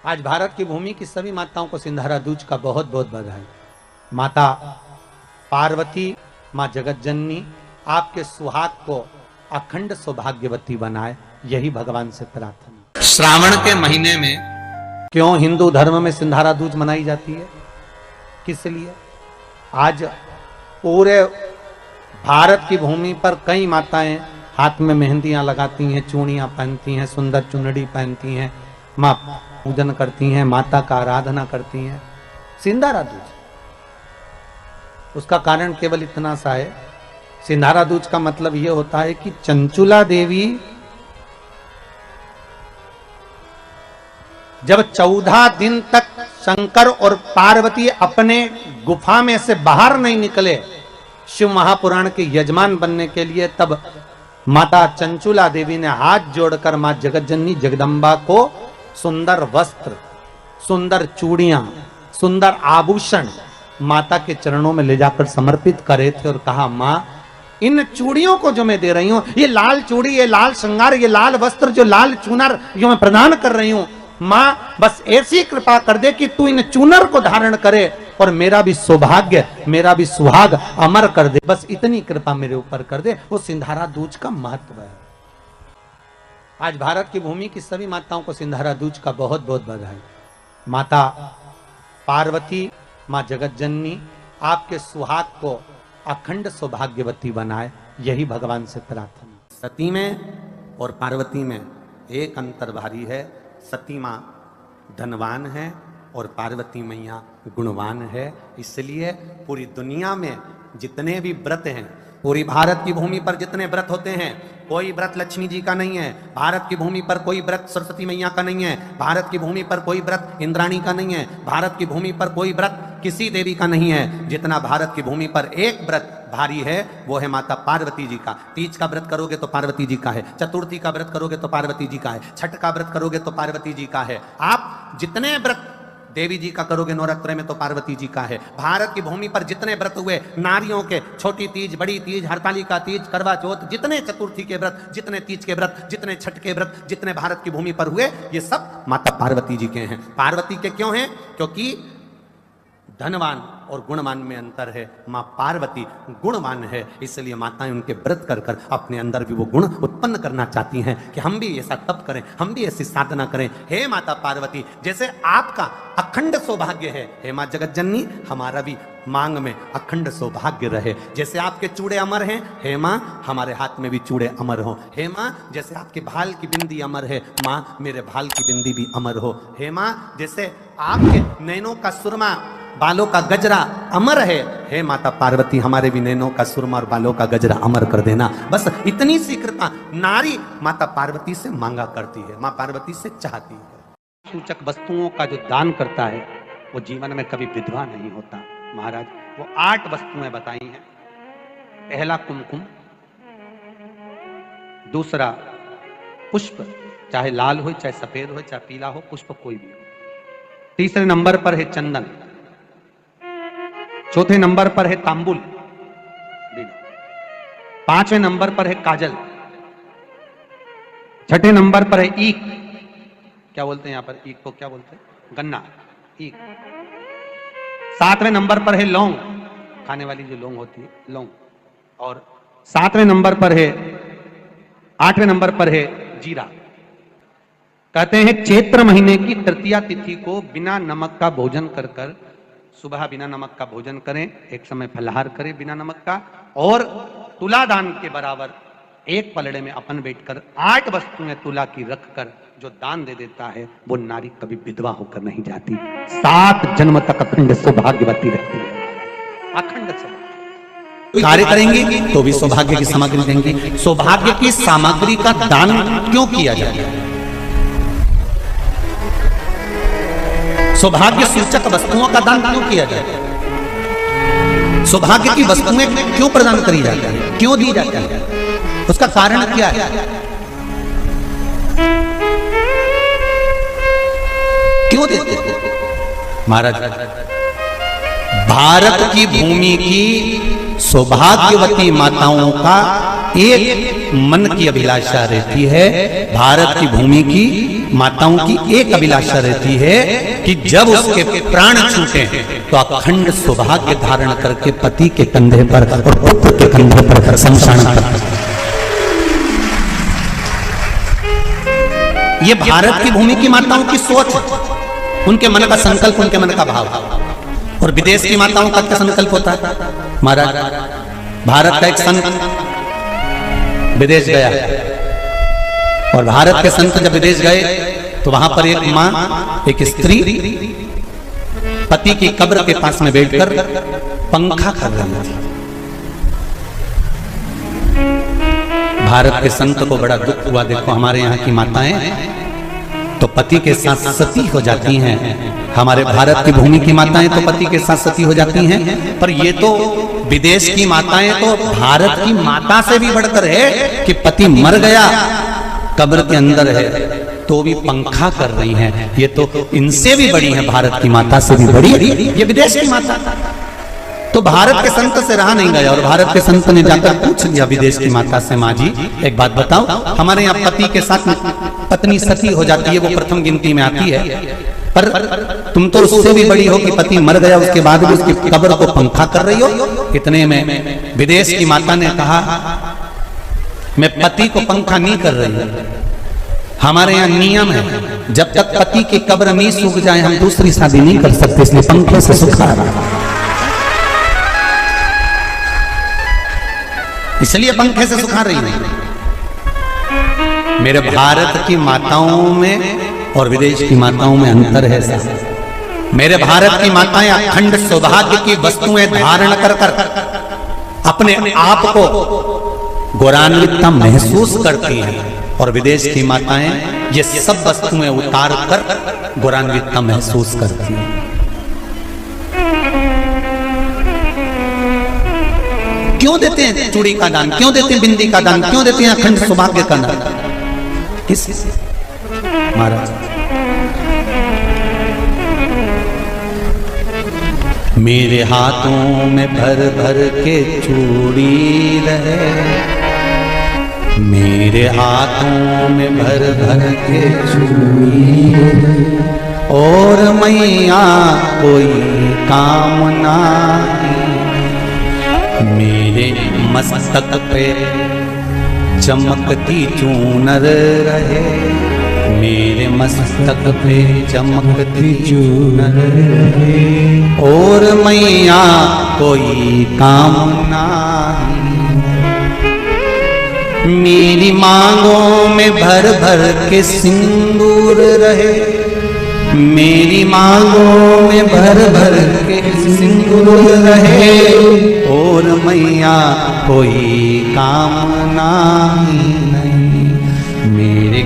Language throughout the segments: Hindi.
आज भारत की भूमि की सभी माताओं को सिंधारा दूज का बहुत बहुत बधाई। माता पार्वती, माँ जगत जननी आपके सुहाग को अखंड सौभाग्यवती बनाए, यही भगवान से प्रार्थना। श्रावण के महीने में क्यों हिंदू धर्म में सिंधारा दूज मनाई जाती है, किस लिए? आज पूरे भारत की भूमि पर कई माताएं हाथ में मेहंदियां लगाती हैं, चूड़ियां पहनती हैं, सुंदर चुनरी पहनती हैं, मां पूजन करती हैं, माता का आराधना करती हैं। सिंधारा दूज, उसका कारण केवल इतना सा है, सिंधारा दूज का मतलब यह होता है कि चंचुला देवी जब 14 दिन तक शंकर और पार्वती अपने गुफा में से बाहर नहीं निकले शिव महापुराण के यजमान बनने के लिए, तब माता चंचुला देवी ने हाथ जोड़कर मां जगतजननी जगदम्बा को सुंदर वस्त्र, सुंदर चूड़ियां, सुंदर आभूषण माता के चरणों में ले जाकर समर्पित करे थे और कहा, मां इन चूड़ियों को जो मैं दे रही हूं, ये लाल चूड़ी, ये लाल श्रृंगार, ये लाल वस्त्र, जो लाल चूनर जो मैं प्रदान कर रही हूं, मां बस ऐसी कृपा कर दे कि तू इन चूनर को धारण करे और मेरा भी सौभाग्य, मेरा भी सुहाग अमर कर दे, बस इतनी कृपा मेरे ऊपर कर दे। वो सिंधारा दूज का महत्व है। आज भारत की भूमि की सभी माताओं को सिंधारा दूज का बहुत बहुत बधाई। माता पार्वती, मां जगत जननी आपके सुहाग को अखंड सौभाग्यवती बनाए, यही भगवान से प्रार्थना। सती में और पार्वती में एक अंतर भारी है। सती मां धनवान है और पार्वती मैया गुणवान है। इसलिए पूरी दुनिया में जितने भी व्रत हैं, पूरी भारत की भूमि पर जितने व्रत होते हैं, कोई व्रत लक्ष्मी जी का नहीं है, भारत की भूमि पर कोई व्रत सरस्वती मैया का नहीं है, भारत की भूमि पर कोई व्रत इंद्राणी का नहीं है, भारत की भूमि पर कोई व्रत किसी देवी का नहीं है। जितना भारत की भूमि पर एक व्रत भारी है वो है माता पार्वती जी का। तीज का व्रत करोगे तो पार्वती जी का है, चतुर्थी का व्रत करोगे तो पार्वती जी का है, छठ का व्रत करोगे तो पार्वती जी का है। आप जितने व्रत देवी जी का करोगे नवरात्र में तो पार्वती जी का है। भारत की भूमि पर जितने व्रत हुए नारियों के, छोटी तीज, बड़ी तीज, हरतालिका तीज, करवा चौथ, जितने चतुर्थी के व्रत, जितने तीज के व्रत, जितने छठ के व्रत, जितने भारत की भूमि पर हुए, ये सब माता पार्वती जी के हैं। पार्वती के क्यों हैं? क्योंकि धनवान और गुणवान में अंतर है। मां पार्वती गुणवान है, इसलिए माताएं उनके व्रत कर कर अपने अंदर भी वो गुण उत्पन्न करना चाहती हैं कि हम भी ऐसा तप करें, हम भी ऐसी साधना करें। हे माता पार्वती, जैसे आपका अखंड सौभाग्य है, हे मां जगत जननी हमारा भी मांग में अखंड सौभाग्य रहे। जैसे आपके चूड़े अमर हैं, हे मां हमारे हाथ में भी चूड़े अमर हो। हे मां जैसे आपके भाल की बिंदी अमर है, मां मेरे भाल की बिंदी भी अमर हो। हे मां जैसे आपके नैनों का सुरमा, बालों का गजरा अमर है, हे माता पार्वती हमारे भी नैनों का सुरमा और बालों का गजरा अमर कर देना। बस इतनी सी कृपा नारी माता पार्वती से मांगा करती है, मां पार्वती से चाहती है। सूचक वस्तुओं का जो दान करता है वो जीवन में कभी विधवा नहीं होता। महाराज वो 8 वस्तुएं बताई हैं। पहला कुमकुम, दूसरा पुष्प, चाहे लाल हो, चाहे सफेद हो, चाहे पीला हो, पुष्प कोई भी हो। तीसरे नंबर पर है चंदन, चौथे नंबर पर है तांबुल, पांचवें नंबर पर है काजल, छठे नंबर पर है ईख, क्या बोलते हैं यहां पर ईख को, क्या बोलते हैं, गन्ना, ईख। सातवें नंबर पर है लौंग, खाने वाली जो लौंग होती है, लौंग। और सातवें नंबर पर है, 8वें नंबर पर है जीरा। कहते हैं चैत्र महीने की तृतीया तिथि को बिना नमक का भोजन कर कर, सुबह बिना नमक का भोजन करें, एक समय फलाहार करें बिना नमक का, और तुला दान के बराबर एक पलड़े में अपन बैठकर 8 वस्तुएं तुला की रखकर जो दान दे देता है वो नारी कभी विधवा होकर नहीं जाती, 7 जन्म तक अखंड सौभाग्यवती रहती है। अखंड सौभाग्य कार्य करेंगे तो भी सौभाग्य की सामग्री देंगे। सौभाग्य की सामग्री का दान क्यों किया जाता है? सौभाग्य सूचक वस्तुओं का दान क्यों किया जाता है? सौभाग्य की वस्तुएं क्यों प्रदान करी जाती है, क्यों दी जाती है? उसका कारण क्या है? क्यों देते हैं? महाराज भारत की भूमि की सौभाग्यवती माताओं का एक मन की अभिलाषा रहती है, भारत की भूमि की माताओं की एक अभिलाषा रहती है कि जब उसके प्राण छूटे तो अखंड सौभाग्य धारण करके पति के कंधे पर और पुत्र के कंधे पर शमशान पर। ये भारत की भूमि की माताओं की सोच, उनके मन का संकल्प, उनके मन का भाव। और विदेश की माताओं का क्या संकल्प होता है? महाराज, भारत का एक संत विदेश गया और भारत के संत जब विदेश गए तो वहां पर एक मां, एक स्त्री पति की कब्र के पास में बैठकर पंखा कर रही थी। भारत के संत को बड़ा दुख हुआ, देखो हमारे यहाँ की माताएं तो पति के साथ सती हो जाती हैं, हमारे भारत की भूमि की माताएं तो पति के साथ सती हो जाती हैं, पर ये तो विदेश की माताएं तो भारत की माता से भी बढ़कर है कि पति मर गया, कब्र के अंदर है तो भी पंखा कर रही हैं। ये तो इनसे भी बड़ी है, भारत की माता से भी बड़ी ये विदेश की माता। तो भारत के संत से रहा नहीं गया और भारत के संत ने जाकर पूछ लिया विदेश की माता से, माँ जी एक बात बताओ, हमारे यहाँ पति के साथ पत्नी सती हो जाती है, वो प्रथम गिनती में आती है, पर तुम तो उससे भी बड़ी हो कि पति मर गया उसके बाद भी उसकी कब्र को पंखा कर रही हो। इतने में विदेश की माता ने कहा, मैं पति को पंखा नहीं कर रही, हमारे यहाँ नियम है जब तक पति की कब्र नहीं सूख जाए हम दूसरी शादी नहीं कर सकते, इसलिए पंखे से सुखा रहा, इसलिए पंखे से सुखा रही है। मेरे भारत की माताओं में और विदेश की माताओं में अंतर है साहब। मेरे भारत की माताएं अखंड सौभाग्य की वस्तुएं धारण कर कर अपने आप को गौरवान्वित महसूस करती हैं और विदेश की माताएं ये सब वस्तुएं उतार कर गौरवान्वित महसूस करती हैं। क्यों देते हैं चूड़ी का दान, क्यों देते हैं बिंदी का दान, क्यों देते हैं अखंड सौभाग्य का दान? किस महाराज, मेरे हाथों में भर भर के चूड़ी रहे, मेरे हाथों में भर भर के चूड़ी और मैया कोई काम नहीं, मेरे मस्तक पे चमकती चूनर रहे, मेरे मस्तक पे चमकती चूनर रहे और मैया कोई काम नहीं, मेरी मांगों में भर भर के सिंदूर रहे, मेरी मांगों में भर भर के सिंदूर रहे और मैया कोई कामना नहीं, मेरे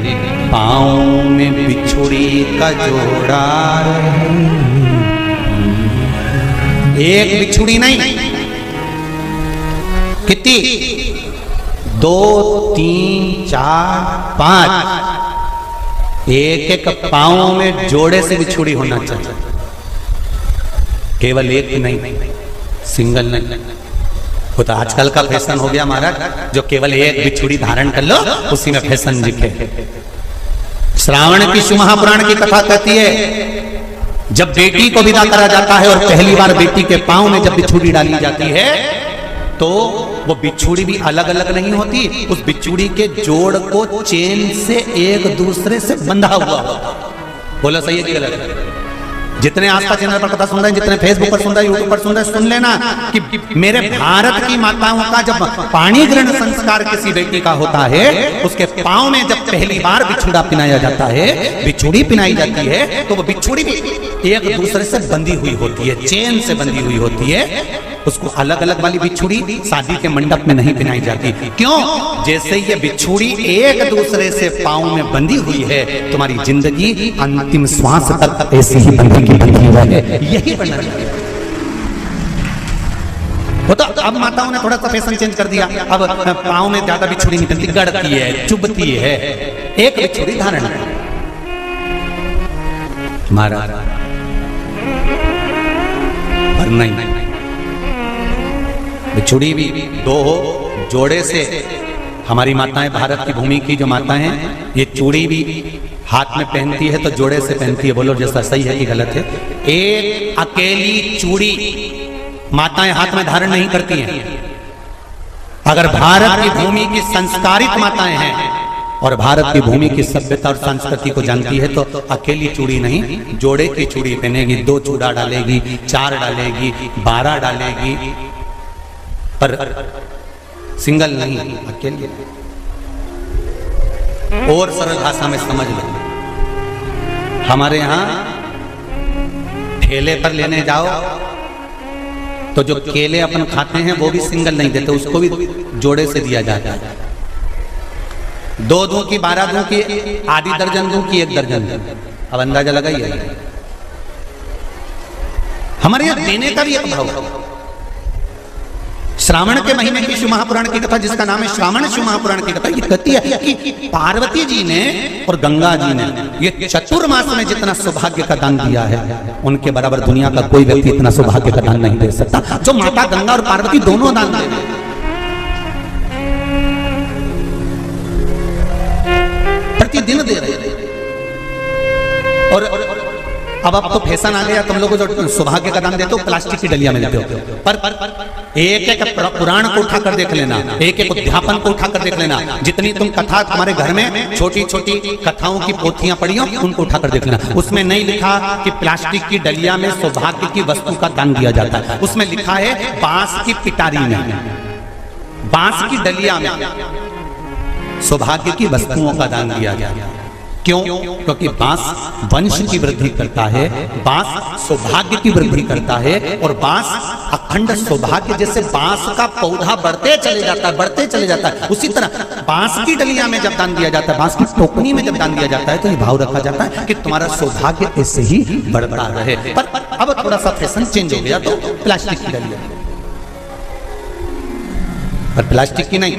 पाँव में बिछुड़ी का जोड़ा रहे, एक बिछुड़ी नहीं, कितनी? 2 3 4 5, एक एक पाँव में जोड़े से बिछुड़ी होना चाहिए, केवल एक नहीं, सिंगल नहीं। वो तो आजकल का फैशन हो गया महाराज, जो केवल एक बिछुड़ी धारण कर लो उसी में फैशन दिखे। श्रावण की शिव महापुराण की कथा कहती है जब बेटी को विदा करा जाता है और पहली बार बेटी के पाँव में जब बिछुड़ी डाली जाती है तो वो बिछुड़ी भी अलग अलग नहीं होती, उस बिछुड़ी के जोड़ को चेन से एक दूसरे से बंधा हुआ होता। बोला सही है कि गलत? जितने आस्था चैनल पर कथा सुन रहे हैं, जितने फेसबुक पर सुन रहे हैं, यूट्यूब पर सुन रहे हैं, सुन लेना कि मेरे भारत की माताओं का जब पाणी ग्रहण संस्कार किसी बेटी का होता है, उसके पाँव में जब पहली बार बिछुड़ा पिनाया जाता है, बिछुड़ी पिनाई जाती है, तो वो बिछुड़ी भी एक दूसरे से बंधी हुई होती है, चेन से बंधी हुई होती है। उसको अलग अलग वाली बिछुड़ी शादी के मंडप में नहीं पिनाई जाती। क्यों? जैसे ये बिछुड़ी एक दूसरे से पाँव में बंधी हुई है, तुम्हारी जिंदगी अंतिम श्वास तक ऐसी ही बंधी रहे, यही बनना चाहिए। वो तो अब माताओं ने थोड़ा सा फैशन चेंज कर दिया, अब पाँव में ज्यादा बिछुड़ी नहीं बनती, गड़ती है, चुभती है, एक बिछुड़ी धारण है। महाराज पर नहीं, बिछुड़ी भी 2 हो, जोड़े से। हमारी माताएं, भारत की भूमि की जो माताएं हैं, ये चूड़ी भी हाथ में पहनती है तो जोड़े से पहनती है, बोलो जैसा सही है कि गलत है। एक अकेली चूड़ी माताएं हाथ में धारण नहीं करती हैं। अगर भारत की भूमि की संस्कारित माताएं हैं और भारत की भूमि की सभ्यता और संस्कृति को जानती है तो अकेली चूड़ी नहीं, जोड़े की चूड़ी पहनेगी, 2 चूड़ा डालेगी, 4 डालेगी, 12 डालेगी, पर सिंगल नहीं, अकेली। और सरल भाषा में समझ लो, हमारे यहां ठेले पर लेने जाओ तो जो केले अपन खाते हैं वो भी सिंगल नहीं देते, उसको भी जोड़े से दिया जाता है। 2 दूं की, 12 दूं की, आधी दर्जन दूं की 1 दर्जन दूं। अब अंदाजा लगाइए, हमारे यहां देने का भी एक भाव। श्रावण के महीने की शिव महापुराण की कथा, जिसका नाम है श्रावण शिव महापुराण की कथा, ये कहती है कि पार्वती जी ने और गंगा जी ने ये चतुर्मास में जितना सौभाग्य का दान दिया है, उनके बराबर दुनिया का कोई व्यक्ति इतना सौभाग्य का दान नहीं दे सकता जो माता गंगा और पार्वती दोनों दान दे रहे हैं। प्रतिदिन दे रहे हैं। और अब तो फैशन आ गया, तुम लोगों को जो सौभाग्य का दान देते हो प्लास्टिक की डलिया में देते हो, पर एक एक पुराण को उठाकर देख लेना, एक एक उद्यापन को उठाकर देख लेना, जितनी तुम कथा तुम्हारे घर में छोटी छोटी कथाओं की पोथियां पड़ी हो उनको उठाकर देख लेना, उसमें नहीं लिखा कि प्लास्टिक की डलिया में सौभाग्य की वस्तु का दान दिया जाता है। उसमें लिखा है बांस की पिटारी में, बांस की डलिया में सौभाग्य की वस्तुओं का दान दिया गया। क्यों? क्योंकि बांस वंश की वृद्धि करता है, बांस सौभाग्य की वृद्धि करता है, और बांस अखंड सौभाग्य, जैसे बांस का पौधा बढ़ते चले जाता है, बढ़ते चले जाता है, उसी तरह बांस की डलिया में जब दान दिया जाता है, बांस की टोकनी में जब दान दिया जाता है तो ये भाव रखा जाता है कि तुम्हारा सौभाग्य ऐसे ही बढ़ता रहे। पर अब थोड़ा सा फैशन चेंज हो गया तो प्लास्टिक की डलिया, पर प्लास्टिक की नहीं,